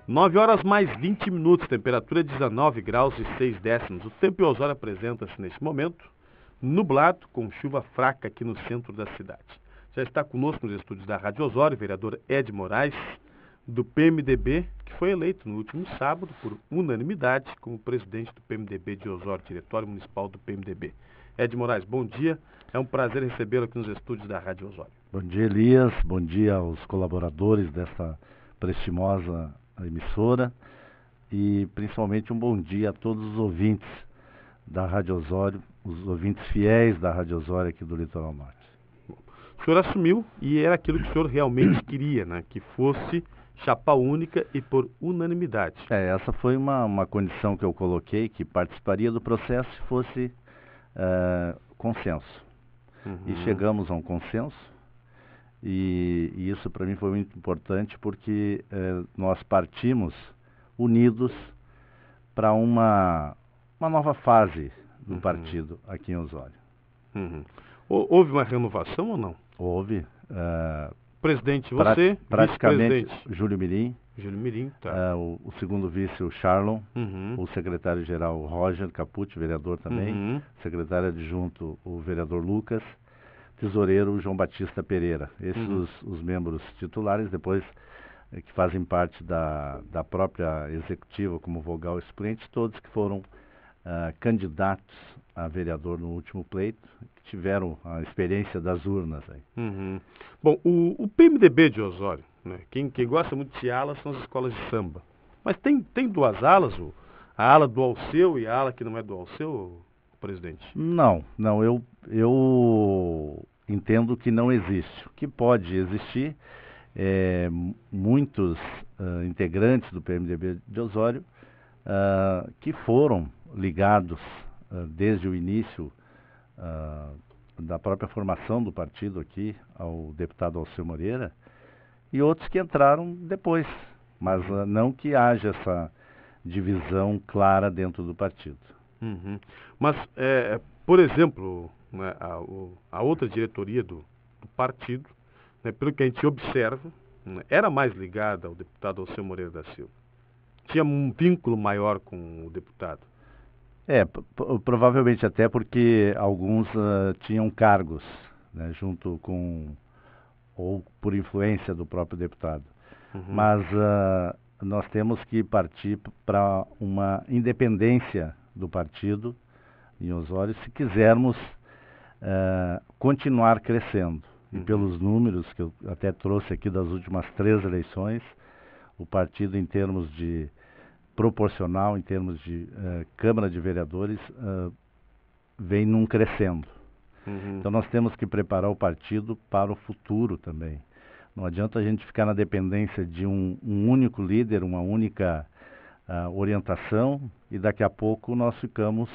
9 horas mais 20 minutos, temperatura 19 graus e 6 décimos. O tempo em Osório apresenta-se neste momento nublado, com chuva fraca aqui no centro da cidade. Já está conosco nos estúdios da Rádio Osório o vereador Ed Moraes, do PMDB, que foi eleito no último sábado por unanimidade como presidente do PMDB de Osório, diretório municipal do PMDB. Ed Moraes, bom dia. É um prazer recebê-lo aqui nos estúdios da Rádio Osório. Bom dia, Elias. Bom dia aos colaboradores dessa prestimosa emissora e principalmente um bom dia a todos os ouvintes da Rádio Osório, os ouvintes fiéis da Rádio Osório aqui do Litoral Norte. O senhor assumiu e era aquilo que o senhor realmente queria, né? Que fosse chapa única e por unanimidade. Essa foi uma condição que eu coloquei, que participaria do processo se fosse consenso. E chegamos a um consenso. E isso para mim foi muito importante porque nós partimos unidos para uma nova fase do partido aqui em Osório. Houve uma renovação ou não? Houve. Presidente, você, praticamente Júlio Mirim. Júlio Mirim, tá. O segundo vice, o Charlon. O secretário-geral, o Roger Capucci, vereador também. Secretário adjunto, o vereador Lucas. Tesoureiro, o João Batista Pereira. Esses os membros titulares, depois que fazem parte da própria executiva como vogal suplente, todos que foram candidatos a vereador no último pleito, que tiveram a experiência das urnas aí. Bom, o PMDB de Osório, né? Quem gosta muito de alas são as escolas de samba. Mas tem duas alas, a ala do Alceu e a ala que não é do Alceu, presidente? Não, eu entendo que não existe. O que pode existir muitos integrantes do PMDB de Osório que foram ligados desde o início da própria formação do partido aqui ao deputado Alceu Moreira e outros que entraram depois, mas não que haja essa divisão clara dentro do partido. Mas, por exemplo, né, a outra diretoria do partido, né, pelo que a gente observa, né, era mais ligada ao deputado Alceu Moreira da Silva. Tinha um vínculo maior com o deputado. Provavelmente até porque alguns tinham cargos, né, junto com, ou por influência do próprio deputado. Mas nós temos que partir para uma independência do partido em Osório se quisermos continuar crescendo. E pelos números que eu até trouxe aqui das últimas 3 eleições, o partido em termos de proporcional, em termos de Câmara de Vereadores, vem num crescendo. Então nós temos que preparar o partido para o futuro também. Não adianta a gente ficar na dependência de um único líder, uma única orientação, e daqui a pouco nós ficamos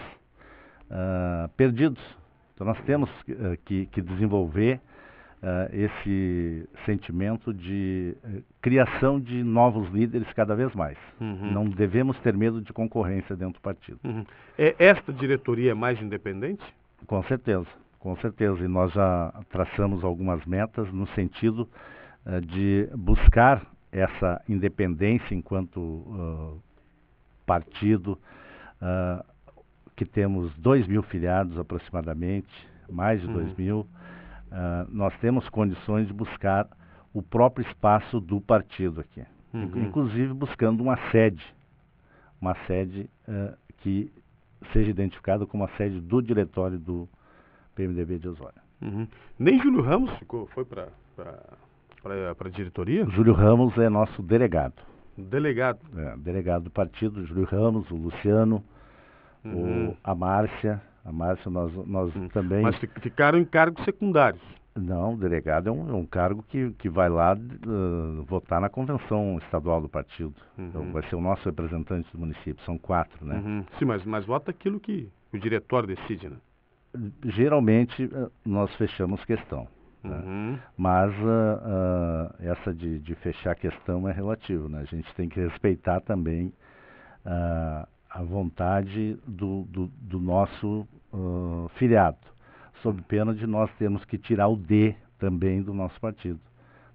perdidos. Então nós temos que desenvolver esse sentimento de criação de novos líderes cada vez mais. Não devemos ter medo de concorrência dentro do partido. Esta diretoria é mais independente? Com certeza, com certeza. E nós já traçamos algumas metas no sentido de buscar essa independência enquanto partido, que temos 2.000 filiados aproximadamente, mais de 2.000. Nós temos condições de buscar o próprio espaço do partido aqui, inclusive buscando uma sede que seja identificada como a sede do diretório do PMDB de Osório. Nem Júlio Ramos foi para a diretoria? Júlio Ramos é nosso delegado. Delegado? Delegado do partido, Júlio Ramos, o Luciano, a Márcia. A Márcia, nós também... Mas ficaram em cargos secundários? Não, o delegado é um cargo que vai lá votar na convenção estadual do partido. Então, vai ser o nosso representante do município, são 4, né? Sim, mas vota aquilo que o diretório decide, né? Geralmente, nós fechamos questão. Né? Mas essa de fechar questão é relativo, né? A gente tem que respeitar também a vontade do nosso filiado, sob pena de nós termos que tirar o D também do nosso partido.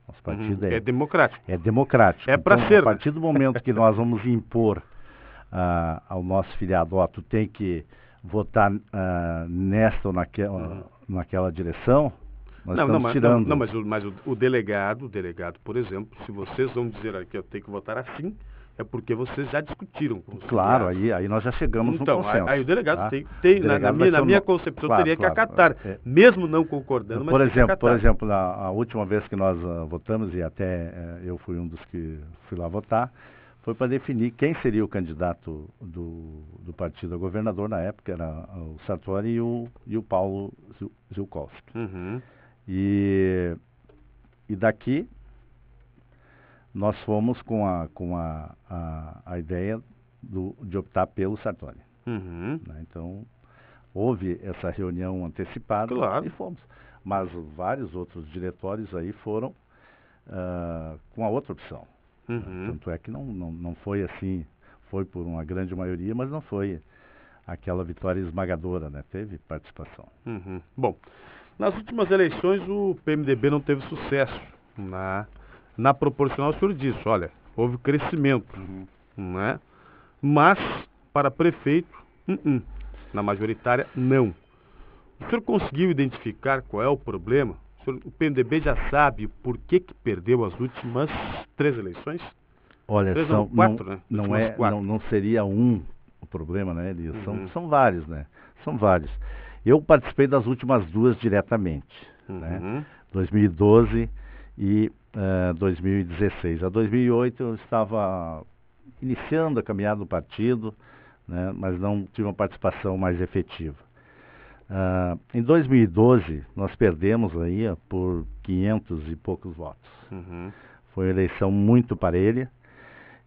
Nosso partido é democrático. É democrático. É para então, ser. A partir do momento que nós vamos impor ao nosso filiado, tu tem que votar nesta ou naquela direção, nós estamos tirando. Não, mas o delegado, por exemplo, se vocês vão dizer que eu tenho que votar assim, é porque vocês já discutiram com os Claro, aí nós já chegamos no consenso. Aí o delegado tá? tem na minha concepção, claro, teria que acatar, mesmo não concordando, mas por exemplo, a última vez que nós votamos, e até eu fui um dos que fui lá votar, foi para definir quem seria o candidato do partido a governador na época, era o Sartori e o Paulo Zilkowski. E daqui nós fomos com a ideia de optar pelo Sartori. Né? Então, houve essa reunião antecipada e fomos. Mas vários outros diretórios aí foram com a outra opção. Tanto é que não foi assim, foi por uma grande maioria, mas não foi aquela vitória esmagadora, né? Teve participação. Bom, nas últimas eleições o PMDB não teve sucesso na proporcional. O senhor disse, olha, houve crescimento, né? Mas para prefeito, na majoritária, não. O senhor conseguiu identificar qual é o problema? O PMDB já sabe por que perdeu as últimas 3 eleições? Olha, 4, né? Não seria o problema, né, Elias? São vários, né? São vários. Eu participei das últimas 2 diretamente, né? 2012 e 2016. A 2008 eu estava iniciando a caminhada do partido, né, mas não tive uma participação mais efetiva. Em 2012, nós perdemos aí por 500 e poucos votos. Foi uma eleição muito parelha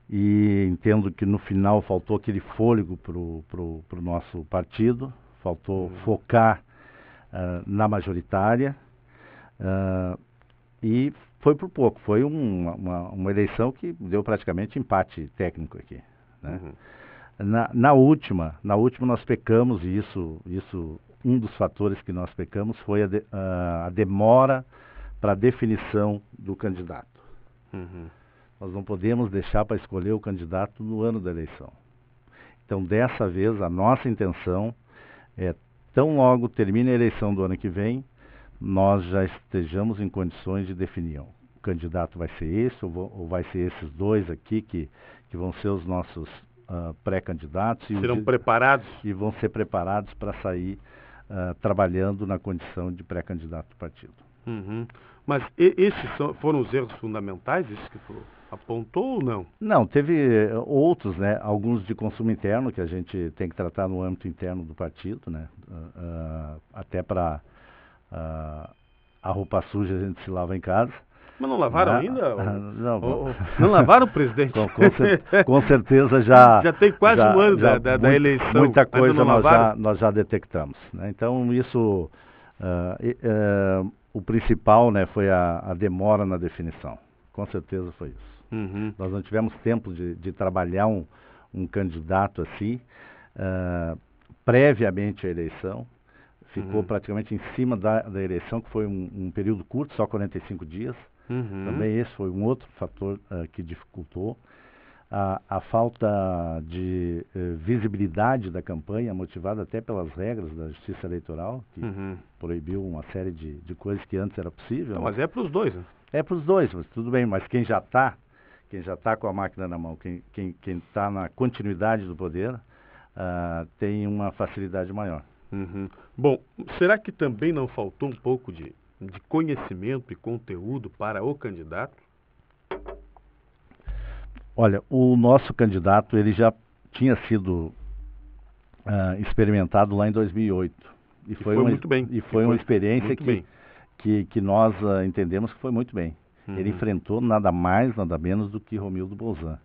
e entendo que no final faltou aquele fôlego pro nosso partido, faltou focar na majoritária e foi por pouco. Foi uma eleição que deu praticamente empate técnico aqui, né? Na última nós pecamos, e isso um dos fatores que nós pecamos foi a demora para a definição do candidato. Nós não podemos deixar para escolher o candidato no ano da eleição. Então, dessa vez, a nossa intenção é, tão logo termine a eleição do ano que vem, nós já estejamos em condições de definir. O candidato vai ser esse ou vai ser esses 2 aqui que vão ser os nossos pré-candidatos. Serão preparados? E vão ser preparados para sair trabalhando na condição de pré-candidato do partido. Mas esses foram os erros fundamentais, isso que tu apontou ou não? Não, teve outros, né? Alguns de consumo interno que a gente tem que tratar no âmbito interno do partido, né? Até para a roupa suja a gente se lava em casa. Mas não lavaram ainda? Não lavaram o presidente? Com certeza já... Já tem quase um ano da eleição. Muita coisa nós já detectamos, né? Então isso, o principal, né, foi a demora na definição. Com certeza foi isso. Nós não tivemos tempo de trabalhar um candidato assim, previamente à eleição. Ficou praticamente em cima da eleição, que foi um período curto, só 45 dias. Também esse foi um outro fator que dificultou. A falta de visibilidade da campanha, motivada até pelas regras da Justiça Eleitoral, que proibiu uma série de coisas que antes era possível. Não, mas é para os dois, né? É para os dois, mas tudo bem. Mas quem já está com a máquina na mão, quem está na continuidade do poder, tem uma facilidade maior. Bom, será que também não faltou um pouco de conhecimento e conteúdo para o candidato? Olha, o nosso candidato ele já tinha sido experimentado lá em 2008. E foi muito bem. E foi uma experiência que nós entendemos que foi muito bem. Ele enfrentou nada mais, nada menos do que Romildo Bolzan.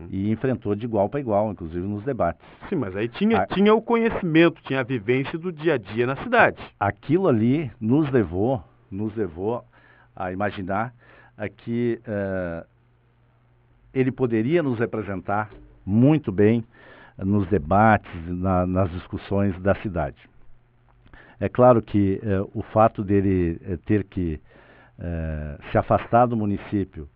E enfrentou de igual para igual, inclusive nos debates. Sim, mas aí tinha o conhecimento, tinha a vivência do dia a dia na cidade. Aquilo ali nos levou a imaginar que ele poderia nos representar muito bem nos debates, nas discussões da cidade. É claro que o fato dele ter que se afastar do município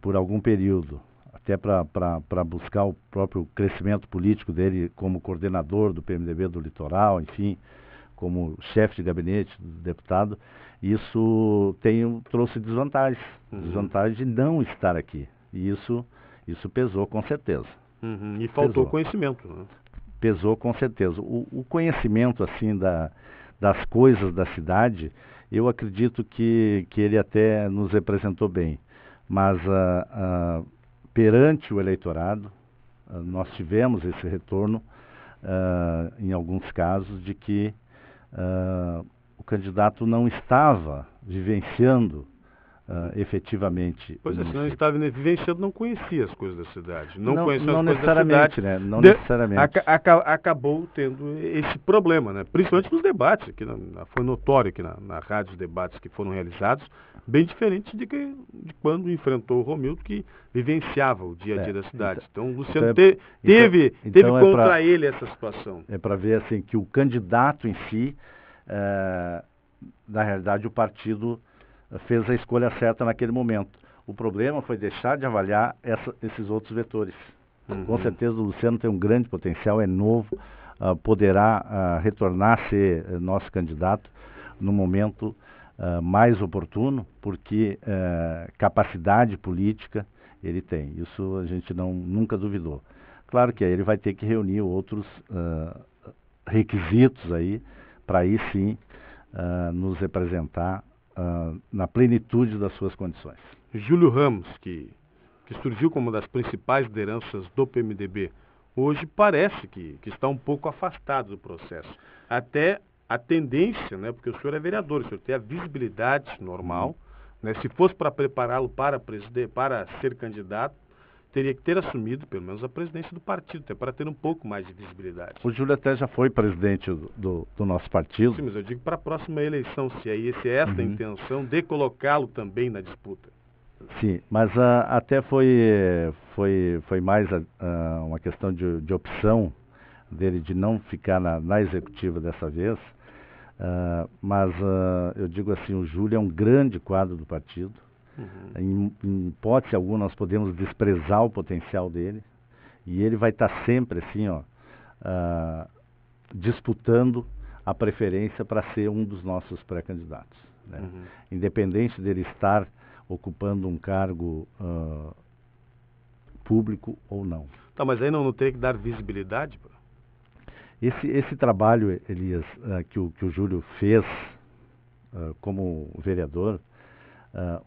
por algum período, até para buscar o próprio crescimento político dele como coordenador do PMDB do Litoral, enfim, como chefe de gabinete do deputado, isso trouxe desvantagens. Desvantagem de não estar aqui. E isso pesou com certeza. E faltou conhecimento, né? Pesou com certeza. O conhecimento assim das coisas da cidade, eu acredito que ele até nos representou bem. Mas perante o eleitorado, nós tivemos esse retorno, em alguns casos, de que o candidato não estava vivenciando efetivamente. Pois é, se não estava vivenciando, não conhecia as coisas da cidade. Não conhecia não as coisas da cidade. Né? Não necessariamente. Acabou tendo esse problema, né? Principalmente nos debates. Aqui foi notório que na rádio os debates que foram realizados, bem diferentes de quando enfrentou o Romildo, que vivenciava o dia a dia da cidade. Então, o Luciano teve contra ele essa situação. É para ver assim que o candidato em si, na realidade, o partido fez a escolha certa naquele momento. O problema foi deixar de avaliar esses outros vetores. Com certeza o Luciano tem um grande potencial, é novo, poderá retornar a ser nosso candidato no momento mais oportuno, porque capacidade política ele tem. Isso a gente nunca duvidou. Claro que aí ele vai ter que reunir outros requisitos aí, para aí sim nos representar na plenitude das suas condições. Júlio Ramos, que surgiu como uma das principais lideranças do PMDB, hoje parece que está um pouco afastado do processo. Até a tendência, né, porque o senhor é vereador, o senhor tem a visibilidade normal, né, se fosse para prepará-lo para ser candidato, teria que ter assumido pelo menos a presidência do partido, até para ter um pouco mais de visibilidade. O Júlio até já foi presidente do nosso partido. Sim, mas eu digo para a próxima eleição, se é esta a intenção de colocá-lo também na disputa. Sim, mas até foi mais uma questão de opção dele de não ficar na executiva dessa vez, mas eu digo assim, o Júlio é um grande quadro do partido. Em hipótese alguma nós podemos desprezar o potencial dele, e ele vai estar sempre assim, disputando a preferência para ser um dos nossos pré-candidatos, né? Independente dele estar ocupando um cargo público ou não. Tá, mas aí não teria que dar visibilidade? Esse trabalho, Elias, que o Júlio fez como vereador,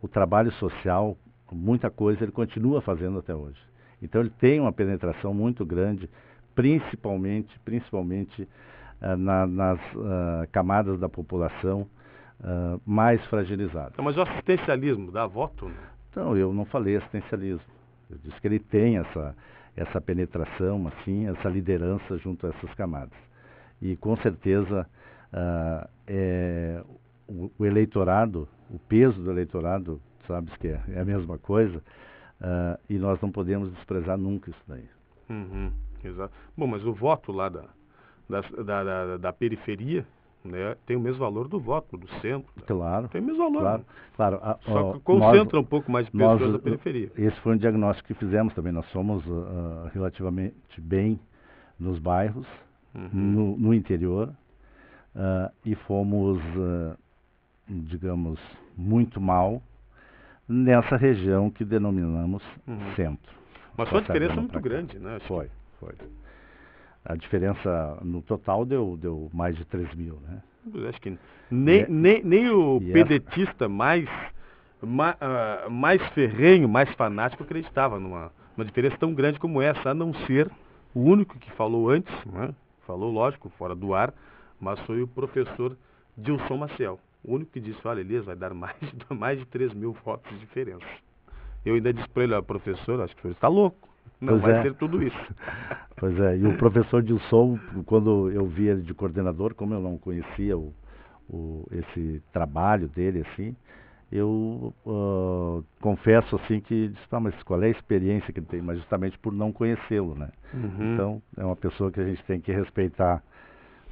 o trabalho social, muita coisa ele continua fazendo até hoje. Então ele tem uma penetração muito grande, principalmente nas camadas da população mais fragilizadas. Então, mas o assistencialismo dá voto? Né? Então, eu não falei assistencialismo. Eu disse que ele tem essa penetração, assim, essa liderança junto a essas camadas. E com certeza o eleitorado, o peso do eleitorado, sabes que é a mesma coisa, e nós não podemos desprezar nunca isso daí. Exato. Bom, mas o voto lá da periferia, né, tem o mesmo valor do voto do centro. Claro. Tem o mesmo valor. Claro. Só que concentra um pouco mais de pessoas da periferia. Esse foi um diagnóstico que fizemos também. Nós somos relativamente bem nos bairros, no interior, e fomos, digamos, muito mal nessa região que denominamos centro. Mas foi uma diferença muito grande, né? Foi. A diferença no total deu mais de 3 mil, né? Acho que nem o pedetista mais ferrenho, mais fanático acreditava numa diferença tão grande como essa, a não ser o único que falou antes, né? Falou, lógico, fora do ar, mas foi o professor Dilson Maciel. O único que disse, olha, Elias, vai dar mais de 3 mil votos de diferença. Eu ainda disse para ele, professor, acho que o senhor está louco. Não vai ser tudo isso. Pois é, e o professor Dilson, quando eu vi ele de coordenador, como eu não conhecia esse trabalho dele, assim, eu confesso assim que disse, mas qual é a experiência que ele tem? Mas justamente por não conhecê-lo, né? Então, é uma pessoa que a gente tem que respeitar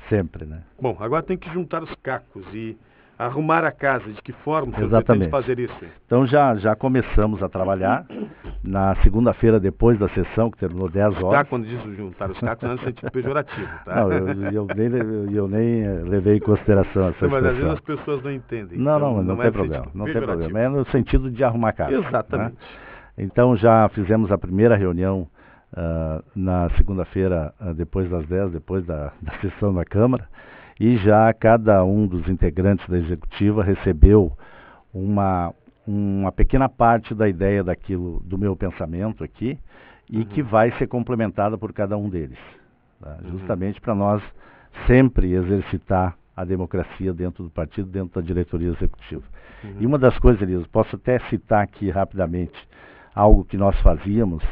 sempre, né? Bom, agora tem que juntar os cacos e Arrumar a casa, de que forma você pretende Exatamente. fazer isso? Então já começamos a trabalhar na segunda-feira depois da sessão, que terminou 10 horas. Tá, quando diz juntar os cacos, não é no sentido pejorativo, tá? Não, eu nem levei em consideração essa Não, mas às vezes expressão. as pessoas não entendem. Não, então não é tem no problema, sentido não tem pejorativo. problema. É no sentido de arrumar a casa. Exatamente. Né? Então já fizemos a primeira reunião na segunda-feira, depois das 10, depois da sessão da Câmara, e já cada um dos integrantes da executiva recebeu uma pequena parte da ideia daquilo, do meu pensamento aqui, e que vai ser complementada por cada um deles, tá? Justamente para nós sempre exercitar a democracia dentro do partido, dentro da diretoria executiva. E uma das coisas, Elias, posso até citar aqui rapidamente algo que nós fazíamos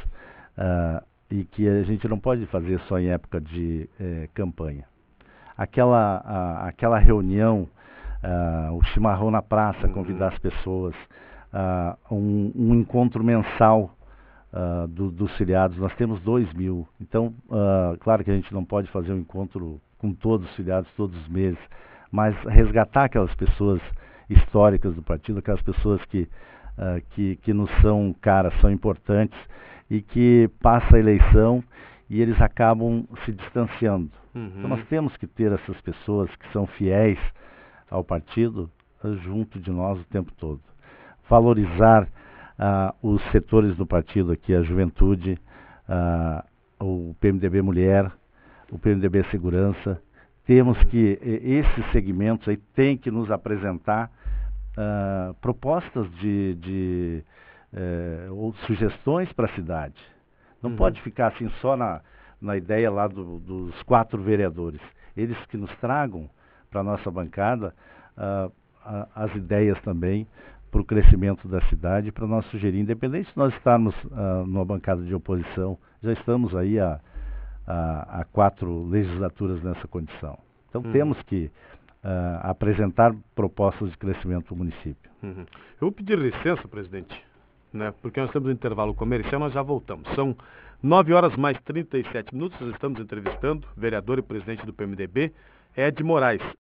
e que a gente não pode fazer só em época de campanha. Aquela reunião, o chimarrão na praça, convidar as pessoas, um encontro mensal dos filiados. Nós temos 2.000, então claro que a gente não pode fazer um encontro com todos os filiados todos os meses, mas resgatar aquelas pessoas históricas do partido, aquelas pessoas que nos são caras, são importantes e que passa a eleição e eles acabam se distanciando. Então nós temos que ter essas pessoas que são fiéis ao partido junto de nós o tempo todo. Valorizar os setores do partido aqui, a juventude, o PMDB Mulher, o PMDB Segurança. Temos que, esses segmentos aí têm que nos apresentar propostas ou sugestões para a cidade. Não pode ficar assim só na ideia lá dos 4 vereadores. Eles que nos tragam para a nossa bancada as ideias também para o crescimento da cidade, para nós sugerir, independente de nós estarmos numa bancada de oposição, já estamos aí há 4 legislaturas nessa condição. Então temos que apresentar propostas de crescimento do município. Eu vou pedir licença, presidente, né, porque nós temos um intervalo comercial, nós já voltamos. São 9 horas mais 37 minutos, nós estamos entrevistando o vereador e presidente do PMDB, Ed Moraes.